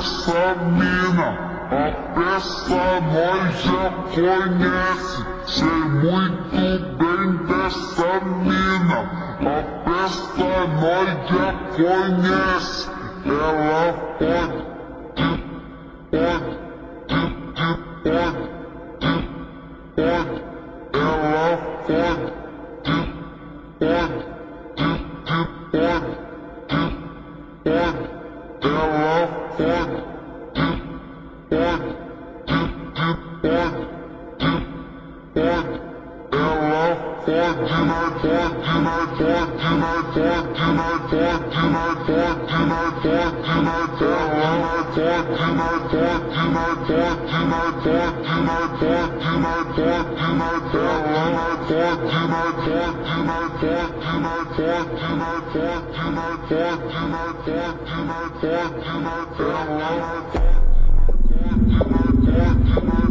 Essa mina, a peça nós já conhece. Sei muito bem dessa mina, a peça nós já conhece. Ela pode, ela pode, ela